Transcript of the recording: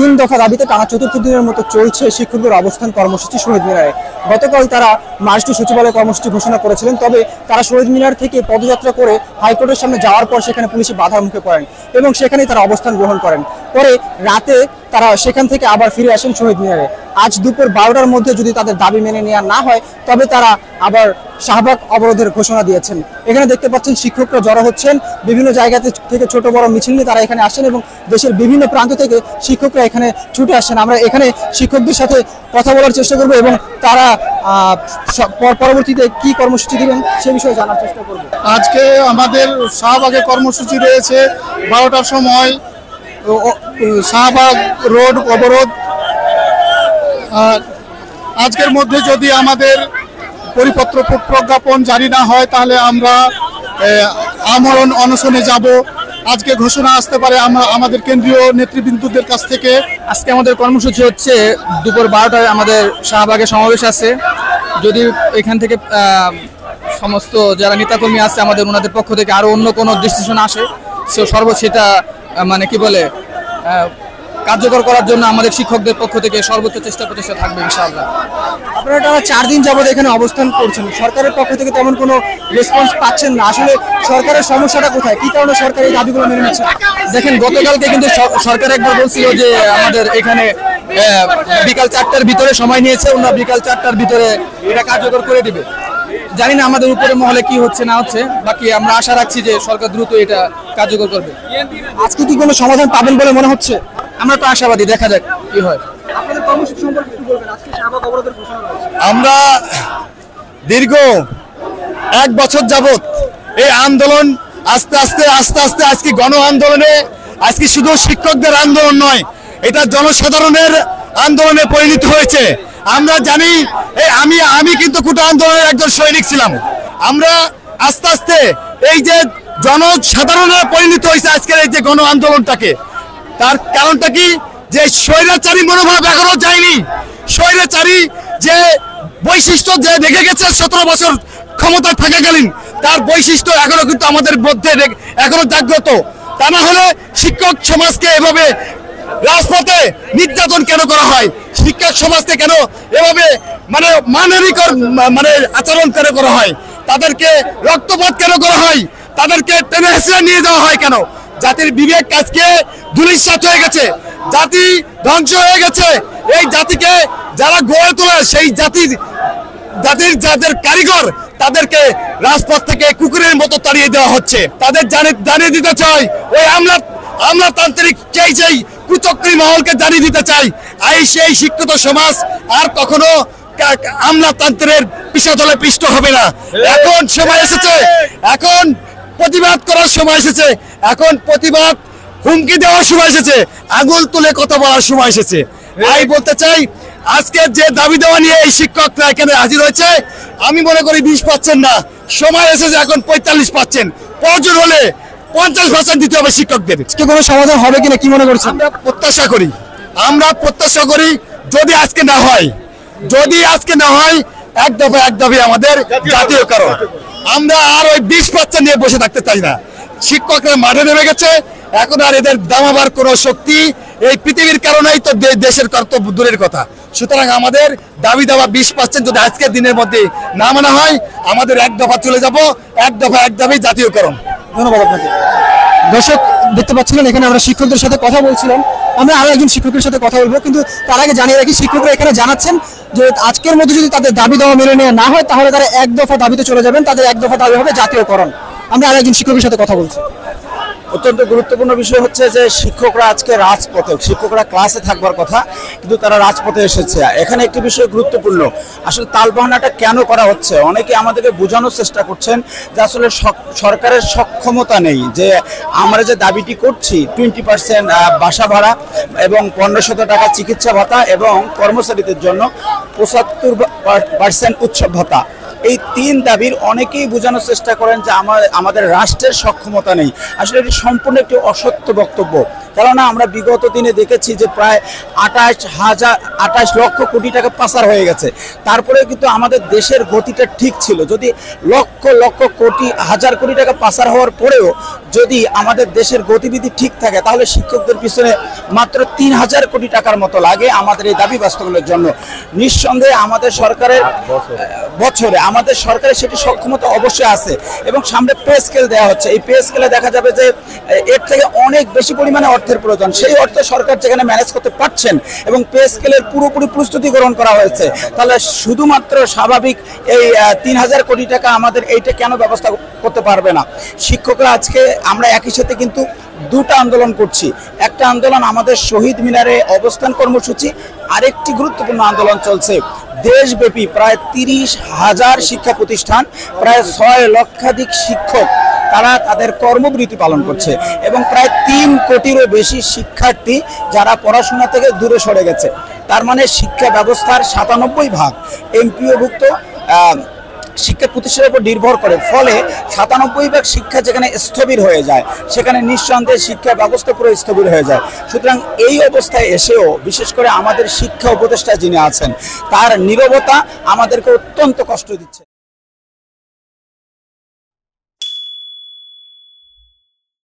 তিন দফা দাবিতে টানা চতুর্থ দিনের মতো চলছে শিক্ষকদের অবস্থান কর্মসূচি শহীদ মিনারে। গতকাল তারা মার্চ টু সচিবালয় কর্মসূচি ঘোষণা করেছিলেন, তবে তারা শহীদ মিনার থেকে পদযাত্রা করে হাইকোর্টের সামনে যাওয়ার পর সেখানে পুলিশি বাধার মুখে পড়েন এবং সেখানেই তারা অবস্থান গ্রহণ করেন। পরে রাতে তারা সেখান থেকে আবার ফিরে আসেন শহীদ মিনারে। আজ দুপুর 12টার মধ্যে যদি তাদের দাবি মেনে নেওয়া না হয় তবে তারা আবার শাহবাগ অবরোধের ঘোষণা দিয়েছেন। এখানে দেখতে পাচ্ছেন শিক্ষকরা জড়ো হচ্ছেন, বিভিন্ন জায়গা থেকে ছোট বড় মিছিল নিয়ে তারা এখানে আসেন এবং দেশের বিভিন্ন প্রান্ত থেকে শিক্ষকরা এখানে ছুটে আসেন। আমরা এখানে শিক্ষকদের সাথে কথা বলার চেষ্টা করব এবং তারা পরবর্তীতে কি কর্মসূচি দিবেন সে বিষয়ে জানার চেষ্টা করব। আজকে আমাদের শাহবাগে কর্মসূচি রয়েছে 12টার সময়, শাহবাগ রোড অবরোধ। আজকের মধ্যে যদি আমাদের পরিপত্র প্রজ্ঞাপন জারি না হয় তাহলে আমরা আমরণ অনশনে যাব। আজকে ঘোষণা আসতে পারে আমাদের কেন্দ্রীয় নেতৃবৃন্দদের কাছ থেকে। আজকে আমাদের কর্মসূচি হচ্ছে দুপুর 12টায় আমাদের শাহবাগে সমাবেশ আছে। যদি এখান থেকে সমস্ত যারা নেতাকর্মী আছে আমাদের ওনাদের পক্ষ থেকে আরো অন্য কোনো ডিসিশন আসে, সেটা মানে কি বলে কার্যকর করার জন্য আমাদের শিক্ষকদের পক্ষ থেকে সর্বোচ্চ প্রচেষ্টা থাকবে ইনশাআল্লাহ। আপনারা টানা 4 দিন যাবত এখানে অবস্থান করছেন, সরকারের পক্ষ থেকে তেমন কোনো রেসপন্স পাচ্ছেন না। আসলে সরকারের সমস্যাটা কোথায়, কি কারণে সরকার এই দাবিগুলো মেনে নিচ্ছে? দেখেন, গতকালকে কিন্তু সরকার একবার বলছিল যে আমাদের এখানে বিকাল 4টার ভিতরে সময় নিয়েছে, ওনারা বিকাল 4টার ভিতরে এটা কার্যকর করে দিবে। জানি না আমাদের উপরে মহলে কি হচ্ছে না হচ্ছে, বাকি আমরা আশা রাখছি যে সরকার দ্রুত এটা কার্যকর করবে। আজকে কি কোনো সমাধান পাবেন বলে মনে হচ্ছে? আমরা তো আশাবাদী, দেখা যাক কি হয়। আপনাদের কর্মসূচি সম্পর্কে কি বলবেন? আজকে শাহবাগ অবরোধের ঘোষণা রয়েছে। আমরা দীর্ঘ 1 বছর যাবত এই আন্দোলন আস্তে আস্তে আজকে গণ আন্দোলনে, আজকে শুধু শিক্ষকদের আন্দোলন নয়, এটা জনসাধারণের আন্দোলনে পরিণত হয়েছে। আমরা জানি আমি কিন্তু কোটা আন্দোলনের একজন সৈনিক ছিলাম। আমরা আস্তে আস্তে এই যে জনসাধারণের পরিণত হয়েছে আজকের এই যে গণ আন্দোলনটাকে, তার কারণটা কি? যে স্বৈরাচারী মনোভাব এখনো যায়নি। স্বৈরাচারী যে বৈশিষ্ট্য যে দেখে গেছে 17 বছর ক্ষমতায় থাকাকালীন, তার বৈশিষ্ট্য এখনো কিন্তু আমাদের মধ্যে এখনো জাগ্রত। তা না হলে শিক্ষক সমাজকে এভাবে রাজপথে নির্যাতন কেন করা হয়? শিক্ষক সমাজকে কেন এভাবে মানে আচরণ কেন করা হয়? তাদেরকে রক্তপাত কেন করা হয়? তাদেরকে টেনে হেঁচড়ে নিয়ে যাওয়া হয় কেন? জাতির বিবেক আজকে ধূলিসাৎ হয়ে গেছে, জাতি ধ্বংস হয়ে গেছে। এই জাতিকে যারা গড়ে তোলে, সেই জাতির যাদের কারিগর, তাদেরকে রাজপথ থেকে কুকুরের মতো তাড়িয়ে দেওয়া হচ্ছে। তাদের জানিয়ে দিতে চাই, ওই আমলাতান্ত্রিক সেই কুচক্রী মহলকে জানিয়ে দিতে চাই, সেই শিক্ষিত সমাজ আর কখনো আমলাতন্ত্রের পিছনে পিষ্ট হবে না। এখন সময় এসেছে, এখন প্রতিবাদ করার সময় এসেছে, এখন প্রতিবাদ হুমকি দেওয়ার সময় এসেছে, আঙুল তুলে কথা বলার সময় এসেছে। আমি বলতে চাই, আজকে যে দাবি দেওয়া নিয়ে এই শিক্ষকরা এখানে হাজির হয়েছে, আমি মনে করি 20 পাচ্ছেন না, সময় এসেছে এখন 45 পাচ্ছেন। প্রয়োজন হলে 50% দিতে হবে শিক্ষকদের। কোনো সমাধান হবে কিনা কি মনে করছেন? আমরা প্রত্যাশা করি যদি আজকে না হয়, এক দফা আমাদের জাতীয় কারণ। আমরা আর ওই 20% নিয়ে বসে থাকতে চাই না। শিক্ষকরা মাঠে নেমে গেছে, এখন আর এদের দামাবার কোনো শক্তি এই পৃথিবীর কারণেই তো দেশের কর্তব্য দূরের কথা। সুতরাং আমাদের দাবি দেওয়া 20% যদি আজকের দিনের মধ্যে না মানা হয়, আমাদের এক দফা চলে যাব, এক দাবি জাতীয়করণ। ধন্যবাদ আপনাকে। দর্শক দেখতে পাচ্ছিলেন, এখানে আমরা শিক্ষকদের সাথে কথা বলছিলাম। আমরা আরো একজন শিক্ষকের সাথে কথা বলবো, কিন্তু তার আগে জানিয়ে রাখি, শিক্ষকরা এখানে জানাচ্ছেন যে আজকের মধ্যে যদি তাদের দাবি দেওয়া মেনে নেওয়া না হয় তাহলে তারা এক দফা দাবিতে চলে যাবেন। তাদের এক দফা দাবি হবে জাতীয়করণ। আমরা আরো একজন শিক্ষকের সাথে কথা বলছি। অত্যন্ত গুরুত্বপূর্ণ বিষয় হচ্ছে যে শিক্ষকরা আজকে রাজপথে, শিক্ষকরা ক্লাসে থাকবার কথা কিন্তু তারা রাজপথে এসেছে। এখানে একটি বিষয় গুরুত্বপূর্ণ, আসলে তালবাহানাটা কেন করা হচ্ছে? অনেকে আমাদেরকে বোঝানোর চেষ্টা করছেন যে আসলে সরকারের সক্ষমতা নেই, যে আমরা যে দাবিটি করছি 20% বাসা ভাড়া এবং 1500 টাকা চিকিৎসা ভাতা এবং কর্মচারীদের জন্য 75% উৎসব ভাতা, এই তিন দাবির অনেকেই বোঝানোর চেষ্টা করেন যে আমাদের রাষ্ট্রের সক্ষমতা নেই। আসলে এটি সম্পূর্ণ একটি অসত্য বক্তব্য। কেননা আমরা বিগত দিনে দেখেছি যে প্রায় 28 লক্ষ কোটি টাকা পাচার হয়ে গেছে, তারপরে কিন্তু আমাদের দেশের গতিটা ঠিক ছিল। যদি লক্ষ লক্ষ কোটি হাজার কোটি টাকা পাচার হওয়ার পরেও যদি আমাদের দেশের গতিবিধি ঠিক থাকে, তাহলে শিক্ষকদের পিছনে মাত্র 3000 কোটি টাকার মতো লাগে আমাদের এই দাবি বাস্তবায়নের জন্য। নিঃসন্দেহে আমাদের সরকারের আমাদের সরকারের সেটি সক্ষমতা অবশ্যই আছে এবং সামনে পে স্কেল দেওয়া হচ্ছে। এই পে স্কেলে দেখা যাবে যে এর থেকে অনেক বেশি পরিমাণে অর্থের প্রয়োজন, সেই অর্থ সরকার যেখানে ম্যানেজ করতে পারছেন এবং পে স্কেলের পুরোপুরি প্রস্তুতি গ্রহণ করা হয়েছে, তাহলে শুধুমাত্র স্বাভাবিক এই 3000 কোটি টাকা আমাদের এইটা কেন ব্যবস্থা করতে পারবে না? শিক্ষকরা আজকে আমরা একই সাথে কিন্তু দুটো আন্দোলন করছি। একটা আন্দোলন আমাদের শহীদ মিনারে অবস্থান কর্মসূচি, আরেকটি গুরুত্বপূর্ণ আন্দোলন চলছে দেশব্যাপী প্রায় 30,000 শিক্ষা প্রতিষ্ঠান, প্রায় 6 লক্ষাধিক শিক্ষক তারা তাদের কর্মবিরতি পালন করছে এবং প্রায় 3 কোটিরও বেশি শিক্ষার্থী যারা পড়াশোনা থেকে দূরে সরে গেছে। তার মানে শিক্ষা ব্যবস্থার 97% এমপিওভুক্ত শিক্ষা প্রতিষ্ঠানের উপর নির্ভর করে। ফলে 97% শিক্ষা যেখানে স্থবির হয়ে যায়, সেখানে নিঃসন্দেহে শিক্ষা ব্যবস্থা পুরো স্থবির হয়ে যায়। সুতরাং এই অবস্থায় এসেও বিশেষ করে আমাদের শিক্ষা উপদেষ্টা যিনি আছেন, তার নীরবতা আমাদেরকে অত্যন্ত কষ্ট দিচ্ছে।